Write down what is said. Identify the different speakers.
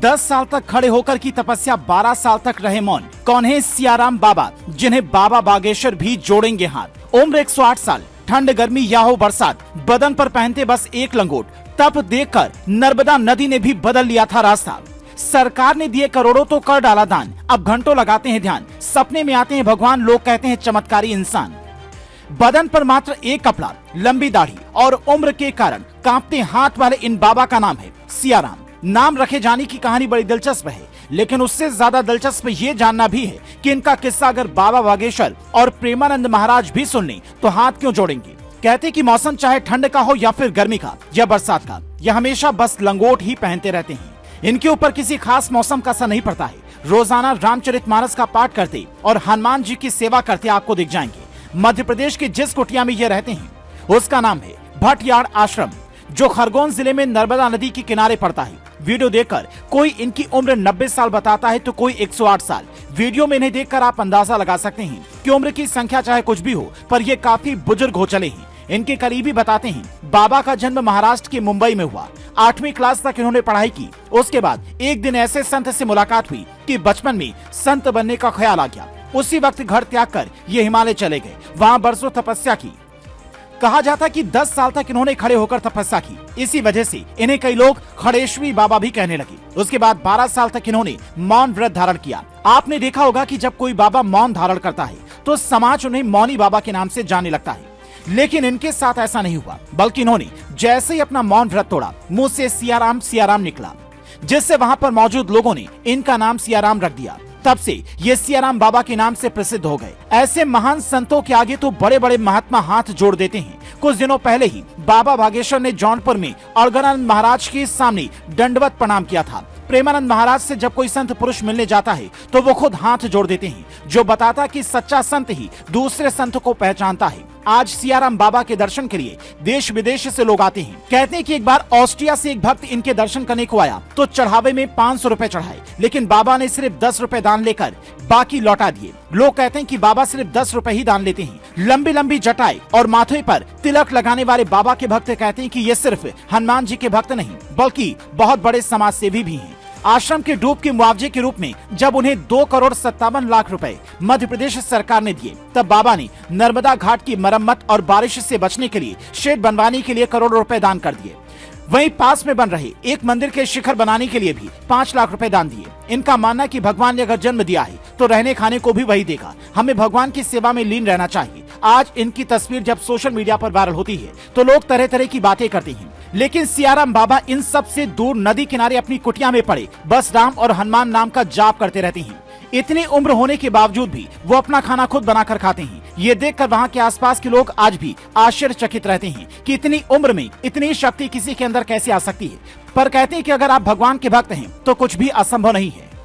Speaker 1: 10 साल तक खड़े होकर की तपस्या, 12 साल तक रहे मौन। कौन है सियाराम बाबा, जिन्हें बाबा बागेश्वर भी जोड़ेंगे हाथ। उम्र 108 साल, ठंड गर्मी या हो बरसात, बदन पर पहनते बस एक लंगोट। तप देखकर नर्मदा नदी ने भी बदल लिया था रास्ता। सरकार ने दिए करोड़ों तो कर डाला दान, अब घंटों लगाते हैं ध्यान। सपने में आते हैं भगवान, लोग कहते हैं चमत्कारी इंसान। बदन पर मात्र एक कपड़ा, लंबी दाढ़ी और उम्र के कारण कांपते हाथ वाले इन बाबा का नाम है सियाराम। नाम रखे जाने की कहानी बड़ी दिलचस्प है, लेकिन उससे ज्यादा दिलचस्प ये जानना भी है कि इनका किस्सा अगर बाबा बागेश्वर और प्रेमानंद महाराज भी सुन लें तो हाथ क्यों जोड़ेंगे। कहते कि मौसम चाहे ठंड का हो या फिर गर्मी का या बरसात का, यह हमेशा बस लंगोट ही पहनते रहते हैं। इनके ऊपर किसी खास मौसम का असर नहीं पड़ता है। रोजाना रामचरितमानस का पाठ करते और हनुमान जी की सेवा करते आपको दिख जाएंगे। मध्य प्रदेश की जिस कुटिया में ये रहते हैं उसका नाम है भटयाड़ आश्रम, जो खरगोन जिले में नर्मदा नदी के किनारे पड़ता है। वीडियो देखकर कोई इनकी उम्र 90 साल बताता है तो कोई 108 साल। वीडियो में इन्हें देखकर आप अंदाजा लगा सकते हैं कि उम्र की संख्या चाहे कुछ भी हो, पर ये काफी बुजुर्ग हो चले हैं। इनके करीबी बताते हैं बाबा का जन्म महाराष्ट्र के मुंबई में हुआ। 8वीं क्लास तक इन्होंने पढ़ाई की। उसके बाद एक दिन ऐसे संत से मुलाकात हुई कि बचपन में संत बनने का ख्याल आ गया। उसी वक्त घर त्याग कर ये हिमालय चले गए, वहाँ बरसों तपस्या की। कहा जाता कि 10 साल तक इन्होंने खड़े होकर तपस्या की। इसी वजह से इन्हें कई लोग खड़ेश्वरी बाबा भी कहने लगे। उसके बाद 12 साल तक इन्होंने मौन व्रत धारण किया। आपने देखा होगा कि जब कोई बाबा मौन धारण करता है तो समाज उन्हें मौनी बाबा के नाम से जाने लगता है, लेकिन इनके साथ ऐसा नहीं हुआ, बल्कि इन्होंने जैसे ही अपना मौन व्रत तोड़ा, मुंह से सियाराम सियाराम निकला, जिससे वहाँ पर मौजूद लोगों ने इनका नाम सियाराम रख दिया। तब से ये सियाराम बाबा के नाम से प्रसिद्ध हो गए। ऐसे महान संतों के आगे तो बड़े बड़े महात्मा हाथ जोड़ देते हैं। कुछ दिनों पहले ही बाबा बागेश्वर ने जौनपुर में अड़गड़ानंद महाराज के सामने दंडवत प्रणाम किया था। प्रेमानंद महाराज से जब कोई संत पुरुष मिलने जाता है तो वो खुद हाथ जोड़ देते हैं, जो बताता कि सच्चा संत ही दूसरे संत को पहचानता है। आज सियाराम बाबा के दर्शन के लिए देश विदेश से लोग आते हैं। कहते हैं कि एक बार ऑस्ट्रिया से एक भक्त इनके दर्शन करने को आया तो चढ़ावे में 500 रुपए चढ़ाए, लेकिन बाबा ने सिर्फ 10 रुपए दान लेकर बाकी लौटा दिए। लोग कहते हैं कि बाबा सिर्फ 10 रुपए ही दान लेते हैं। लंबी लंबी जटाएं और माथे पर तिलक लगाने वाले बाबा के भक्त कहते हैं कि ये सिर्फ हनुमान जी के भक्त नहीं, बल्कि बहुत बड़े समाज सेवी भी हैं। आश्रम के डूब के मुआवजे के रूप में जब उन्हें 2,57,00,000 रुपए मध्य प्रदेश सरकार ने दिए, तब बाबा ने नर्मदा घाट की मरम्मत और बारिश से बचने के लिए शेड बनवाने के लिए करोड़ों रुपए दान कर दिए। वहीं पास में बन रहे एक मंदिर के शिखर बनाने के लिए भी 5 लाख रुपए दान दिए। इनका मानना है कि भगवान ने अगर जन्म दिया है तो रहने खाने को भी वही देगा। हमें भगवान की सेवा में लीन रहना चाहिए। आज इनकी तस्वीर जब सोशल मीडिया पर वायरल होती है तो लोग तरह तरह की बातें करते हैं, लेकिन सियाराम बाबा इन सब से दूर नदी किनारे अपनी कुटिया में पड़े बस राम और हनुमान नाम का जाप करते रहते हैं। इतनी उम्र होने के बावजूद भी वो अपना खाना खुद बनाकर खाते हैं। ये देखकर वहाँ के आसपास के लोग आज भी आश्चर्यचकित रहते हैं कि इतनी उम्र में इतनी शक्ति किसी के अंदर कैसे आ सकती है। पर कहते हैं कि अगर आप भगवान के भक्त हैं तो कुछ भी असंभव नहीं है।